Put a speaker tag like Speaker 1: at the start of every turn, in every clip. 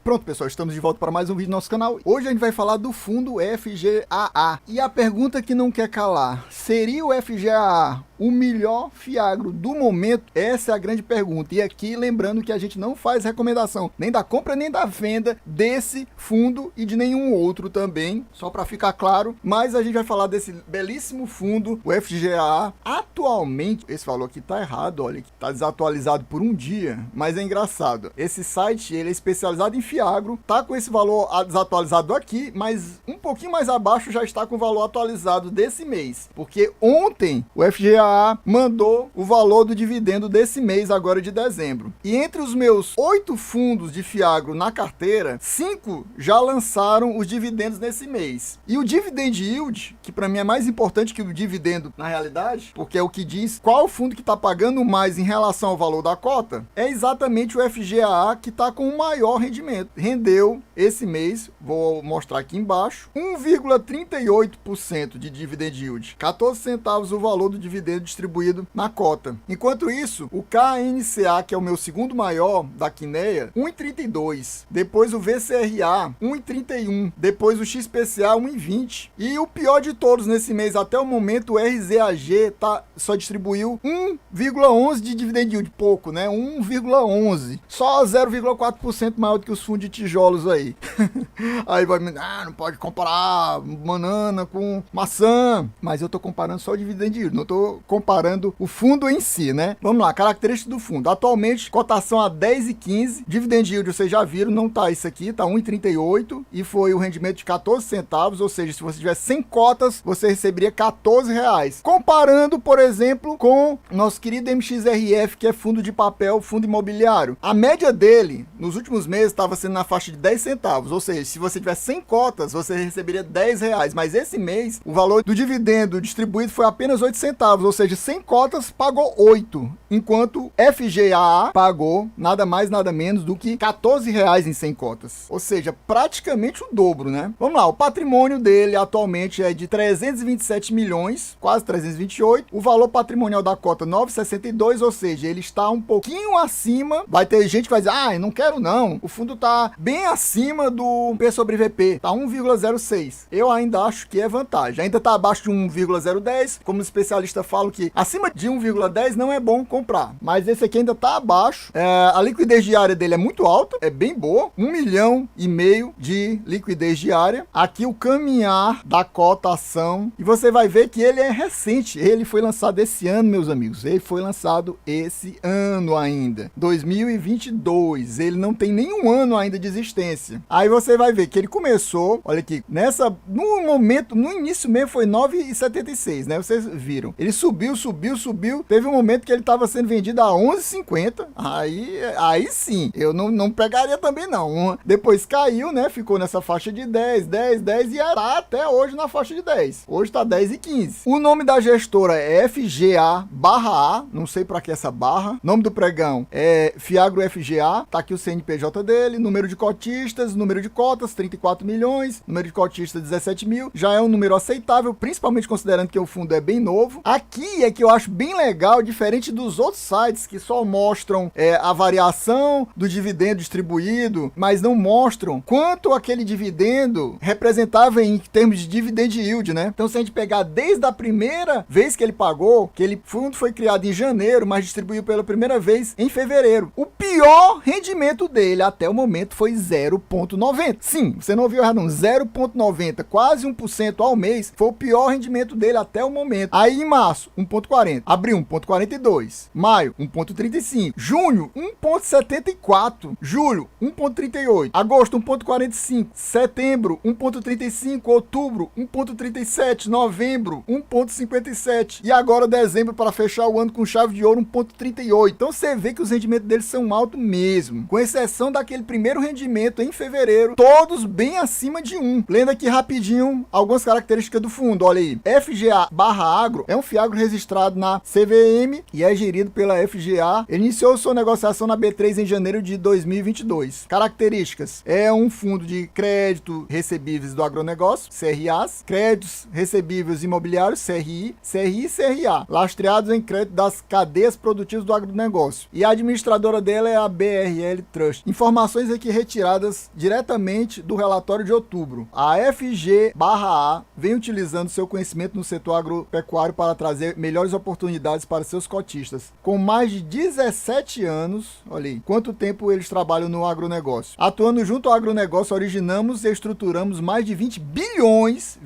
Speaker 1: Pronto, pessoal, estamos de volta para mais um vídeo do nosso canal. Hoje a gente vai falar do fundo FGAA. E a pergunta que não quer calar, seria o FGAA o melhor fiagro do momento? Essa é a grande pergunta. E aqui, lembrando que a gente não faz recomendação nem da compra nem da venda desse fundo e de nenhum outro também, só para ficar claro. Mas a gente vai falar desse belíssimo fundo, o FGAA. Atualmente, esse valor aqui tá errado, olha, que tá desatualizado por um dia, mas é engraçado. Esse site, ele é especializado em fiagro, tá com esse valor desatualizado aqui, mas um pouquinho mais abaixo já está com o valor atualizado desse mês, porque ontem o FGAA mandou o valor do dividendo desse mês, agora de dezembro. E entre os meus 8 fundos de fiagro na carteira, 5 já lançaram os dividendos nesse mês. E o dividend yield, que para mim é mais importante que o dividendo na realidade, porque é o que diz qual fundo que está pagando mais em relação ao valor da cota, é exatamente o FGAA que está com o maior rendimento. Rendeu esse mês, vou mostrar aqui embaixo, 1,38% de dividend yield, 14 centavos o valor do dividendo distribuído na cota. Enquanto isso, o KNCA, que é o meu segundo maior da Kinea, 1,32. Depois o VCRA, 1,31. Depois o XPCA, 1,20. E o pior de todos nesse mês até o momento, o RZAG só distribuiu 1,11 de dividend yield, pouco, né? 1,11. Só 0,4% maior do que os fundos de tijolos aí. Aí vai me não pode comparar banana com maçã. Mas eu tô comparando só o dividend yield, não tô comparando o fundo em si, né? Vamos lá, características do fundo. Atualmente, cotação a 10,15. Dividend yield, vocês já viram, não tá isso aqui, tá 1,38 e foi o rendimento de 14 centavos, ou seja, se você tiver 100 cotas, você receberia 14 reais. Comparando, por exemplo, com nosso querido MXRF, que é fundo de papel, fundo imobiliário. A média dele, nos últimos meses, estava sendo na faixa de 10 centavos, ou seja, se você tiver 100 cotas, você receberia 10 reais, mas esse mês, o valor do dividendo distribuído foi apenas 8 centavos, ou seja, 100 cotas pagou 8, enquanto FGAA pagou nada mais, nada menos do que 14 reais em 100 cotas, ou seja, praticamente o dobro, né? Vamos lá, o patrimônio dele atualmente é de 327 milhões, quase 328, o valor patrimonial da cota 9,62, ou seja, ele está um pouquinho acima. Vai ter gente que vai dizer, eu não quero não, o fundo tá bem acima do P sobre VP, tá 1,06. Eu ainda acho que é vantagem, ainda tá abaixo de 1,010, como os especialistas falam que acima de 1,10 não é bom comprar, mas esse aqui ainda tá abaixo. A liquidez diária dele é muito alta, é bem boa, 1,5 milhão de liquidez diária. Aqui o caminhar da cotação, e você vai ver que ele é recente, ele foi lançado esse ano, meus amigos, ele foi lançado esse ano ainda, 2022, ele não tem nenhum ano ainda de existência. Aí você vai ver que ele começou, olha aqui, no início mesmo foi 9,76, né, vocês viram, ele subiu, teve um momento que ele estava sendo vendido a 11,50, aí sim, eu não pegaria também não, depois caiu, né, ficou nessa faixa de 10 e era até hoje na faixa de 10, hoje tá 10,15. O nome da gestora é FGA/A, não sei para que essa barra, nome do pregão é Fiagro FGA, tá aqui o CNPJ dele, número de cotistas, número de cotas, 34 milhões, número de cotistas 17 mil, já é um número aceitável, principalmente considerando que o fundo é bem novo. Aqui é que eu acho bem legal, diferente dos outros sites que só mostram a variação do dividendo distribuído, mas não mostram quanto aquele dividendo representava em termos de dividend yield, né? Então, se a gente pegar desde a primeira vez que ele pagou, que ele fundo foi criado em janeiro, mas distribuiu pela primeira vez em fevereiro, o pior rendimento dele até o momento foi 0,90. Sim, você não ouviu errado não, 0,90, quase 1% ao mês, foi o pior rendimento dele até o momento. Aí em março, 1,40, abril, 1,42, maio, 1,35, junho, 1,74, julho, 1,38, agosto, 1,45, setembro, 1,35, outubro, 1,37, novembro, 1,57 e agora dezembro, para fechar o ano com chave de ouro, 1,38. Então você vê que os rendimentos deles são altos mesmo, com exceção daquele primeiro rendimento em fevereiro, fevereiro, todos bem acima de 1. Lendo aqui rapidinho algumas características do fundo, olha aí. FGA/Agro é um fiagro registrado na CVM e é gerido pela FGA. Ele iniciou sua negociação na B3 em janeiro de 2022. Características: é um fundo de crédito recebíveis do agronegócio, CRAs, créditos recebíveis imobiliários, CRI e CRA, lastreados em crédito das cadeias produtivas do agronegócio. E a administradora dela é a BRL Trust. Informações aqui retiradas diretamente do relatório de outubro. A FG/A vem utilizando seu conhecimento no setor agropecuário para trazer melhores oportunidades para seus cotistas. Com mais de 17 anos, olha aí, quanto tempo eles trabalham no agronegócio. Atuando junto ao agronegócio, originamos e estruturamos mais de 20 bilhões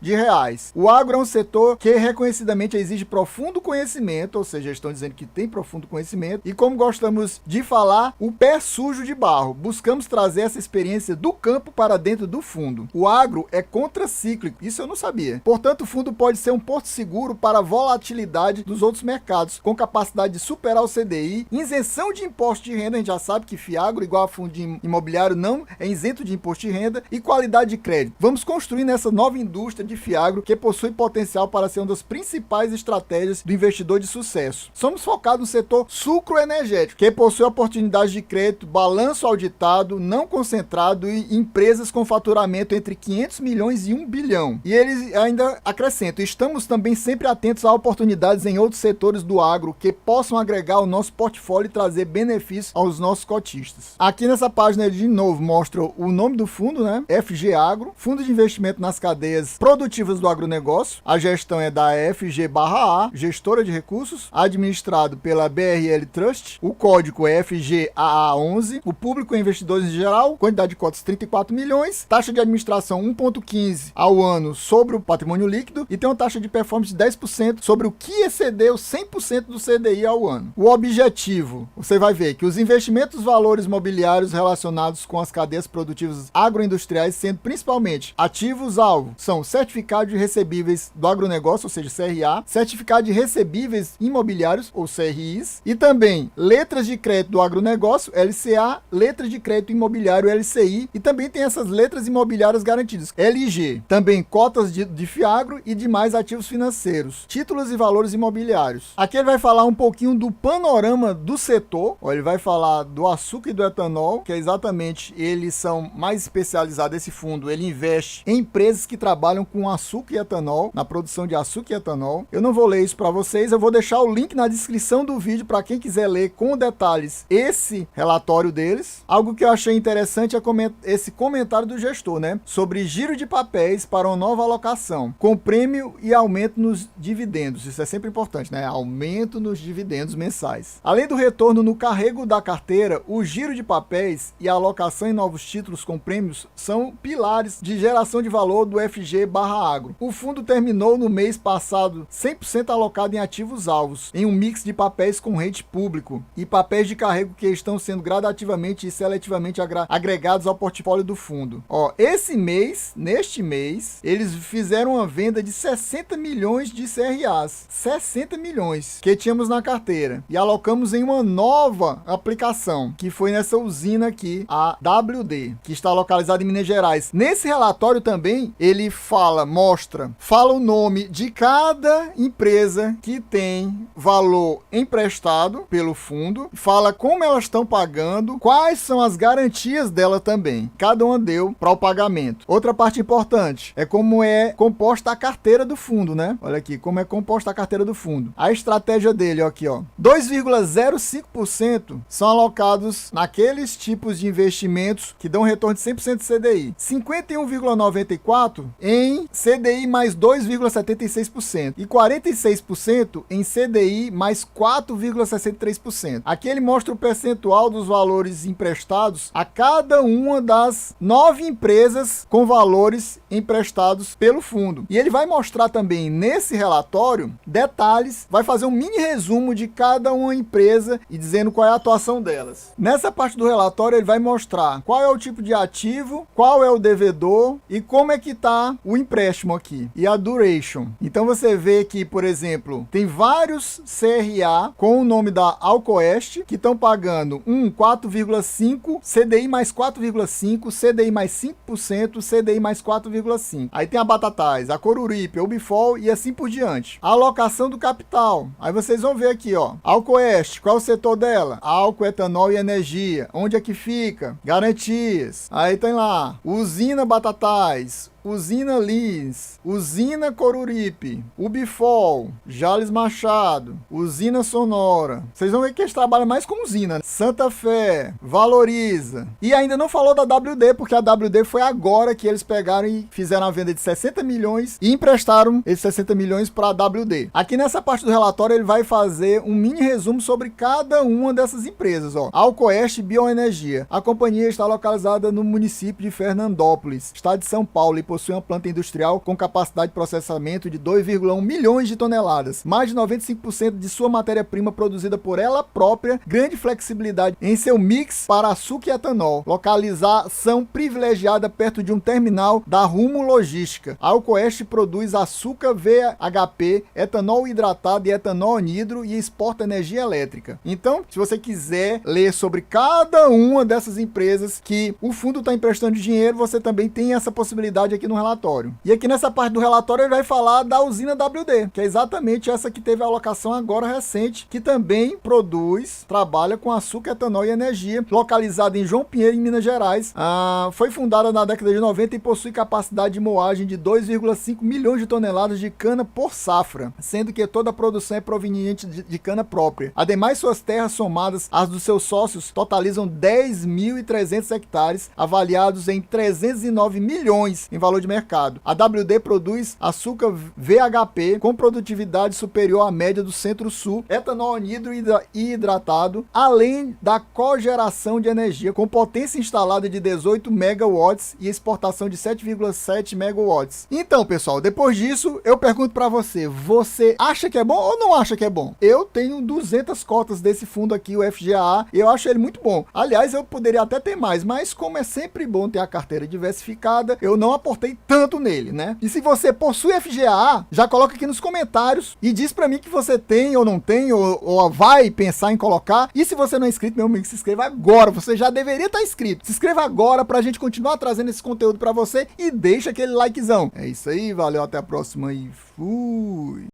Speaker 1: de reais. O agro é um setor que reconhecidamente exige profundo conhecimento, ou seja, estão dizendo que tem profundo conhecimento, e como gostamos de falar, o pé sujo de barro. Buscamos trazer essa experiência do campo para dentro do fundo. O agro é contracíclico, isso eu não sabia. Portanto, o fundo pode ser um porto seguro para a volatilidade dos outros mercados, com capacidade de superar o CDI, isenção de imposto de renda, a gente já sabe que fiagro igual a fundo imobiliário não é isento de imposto de renda, e qualidade de crédito. Vamos construir nessa nova indústria de fiagro que possui potencial para ser uma das principais estratégias do investidor de sucesso. Somos focados no setor sucroenergético, que possui oportunidades de crédito, balanço auditado, não concentrado e empresas com faturamento entre 500 milhões e 1 bilhão. E eles ainda acrescentam: estamos também sempre atentos a oportunidades em outros setores do agro que possam agregar ao nosso portfólio e trazer benefícios aos nossos cotistas. Aqui nessa página ele de novo mostra o nome do fundo, né? FG Agro, Fundo de Investimento nas Cadeias Produtivas do Agronegócio. A gestão é da FG/A, gestora de recursos, administrado pela BRL Trust. O código é FGAA11. O público é investidores em geral, quantidade de cotas 34 milhões, taxa de administração 1,15 ao ano sobre o patrimônio líquido e tem uma taxa de performance de 10% sobre o que excedeu 100% do CDI ao ano. O objetivo, você vai ver que os investimentos valores mobiliários relacionados com as cadeias produtivas agroindustriais, sendo principalmente ativos-alvo, são certificado de recebíveis do agronegócio, ou seja, CRA, certificado de recebíveis imobiliários, ou CRIs, e também letras de crédito do agronegócio, LCA, letras de crédito imobiliário, LCI, e também tem essas letras imobiliárias garantidas, LG, também cotas de fiagro e demais ativos financeiros, títulos e valores imobiliários. Aqui ele vai falar um pouquinho do panorama do setor, ele vai falar do açúcar e do etanol, que é exatamente, eles são mais especializados, esse fundo, ele investe em empresas que trabalham com açúcar e etanol, na produção de açúcar e etanol. Eu não vou ler isso para vocês, eu vou deixar o link na descrição do vídeo para quem quiser ler com detalhes esse relatório deles. Algo que eu achei interessante é esse comentário do gestor, né? Sobre giro de papéis para uma nova alocação, com prêmio e aumento nos dividendos. Isso é sempre importante, né? Aumento nos dividendos mensais. Além do retorno no carrego da carteira, o giro de papéis e a alocação em novos títulos com prêmios são pilares de geração de valor do FG/Agro. O fundo terminou no mês passado 100% alocado em ativos alvos, em um mix de papéis com rate público e papéis de carrego que estão sendo gradativamente e seletivamente agregados ao portfólio do fundo. Neste mês, eles fizeram uma venda de 60 milhões de CRAs, 60 milhões que tínhamos na carteira, e alocamos em uma nova aplicação, que foi nessa usina aqui, a WD, que está localizada em Minas Gerais. Nesse relatório também, ele fala o nome de cada empresa que tem valor emprestado pelo fundo, fala como elas estão pagando, quais são as garantias dela também. Cada uma deu para o pagamento. Outra parte importante é como é composta a carteira do fundo, né? Olha aqui, como é composta a carteira do fundo. A estratégia dele, ó, aqui, ó. 2,05% são alocados naqueles tipos de investimentos que dão retorno de 100% de CDI. 51,94% em CDI mais 2,76% e 46% em CDI mais 4,63%. Aqui ele mostra o percentual dos valores emprestados a cada uma das 9 empresas com valores emprestados pelo fundo. E ele vai mostrar também nesse relatório detalhes, vai fazer um mini resumo de cada uma empresa e dizendo qual é a atuação delas. Nessa parte do relatório ele vai mostrar qual é o tipo de ativo, qual é o devedor e como é que está o empréstimo aqui e a duration. Então você vê que, por exemplo, tem vários CRA com o nome da Alcoeste que estão pagando 4,5 CDI CDI mais 4,5%, CDI mais 5%, CDI mais 4,5%. Aí tem a Batatais, a Coruripe, a Ubifol e assim por diante. A alocação do capital. Aí vocês vão ver aqui, ó. Alcoeste, qual é o setor dela? Álcool, etanol e energia. Onde é que fica? Garantias. Aí tem lá, usina Batatais, usina Lins, usina Coruripe, Ubifol, Jales Machado, usina Sonora. Vocês vão ver que eles trabalham mais com usina, né? Santa Fé, Valoriza. E ainda não falou da WD, porque a WD foi agora que eles pegaram e fizeram a venda de 60 milhões e emprestaram esses 60 milhões para a WD. Aqui nessa parte do relatório ele vai fazer um mini resumo sobre cada uma dessas empresas, ó. Alcoeste Bioenergia. A companhia está localizada no município de Fernandópolis, estado de São Paulo, e possui uma planta industrial com capacidade de processamento de 2,1 milhões de toneladas, mais de 95% de sua matéria-prima produzida por ela própria, grande flexibilidade em seu mix para açúcar e etanol, localização privilegiada perto de um terminal da Rumo Logística. A Alcoeste produz açúcar VHP, etanol hidratado e etanol anidro e exporta energia elétrica. Então, se você quiser ler sobre cada uma dessas empresas que o fundo está emprestando dinheiro, você também tem essa possibilidade aqui no relatório. E aqui nessa parte do relatório ele vai falar da usina WD, que é exatamente essa que teve a alocação agora recente, que também trabalha com açúcar, etanol e energia, localizada em João Pinheiro, em Minas Gerais. Foi fundada na década de 90 e possui capacidade de moagem de 2,5 milhões de toneladas de cana por safra, sendo que toda a produção é proveniente de cana própria. Ademais, suas terras somadas às dos seus sócios totalizam 10.300 hectares, avaliados em 309 milhões em valor de mercado. A WD produz açúcar VHP com produtividade superior à média do Centro-Sul, etanol anidro e hidratado, além da cogeração de energia com potência instalada de 18 megawatts e exportação de 7,7 megawatts. Então, pessoal, depois disso, eu pergunto para você, você acha que é bom ou não acha que é bom? Eu tenho 200 cotas desse fundo aqui, o FGAA, e eu acho ele muito bom. Aliás, eu poderia até ter mais, mas como é sempre bom ter a carteira diversificada, eu não aportei tanto nele, né? E se você possui FGAA, já coloca aqui nos comentários e diz para mim que você tem ou não tem, ou vai pensar em colocar. E se você não é inscrito, meu amigo, se inscreva agora, você já deveria estar inscrito. Se inscreva agora pra gente continuar trazendo esse conteúdo para você e deixa aquele likezão. É isso aí, valeu, até a próxima e fui!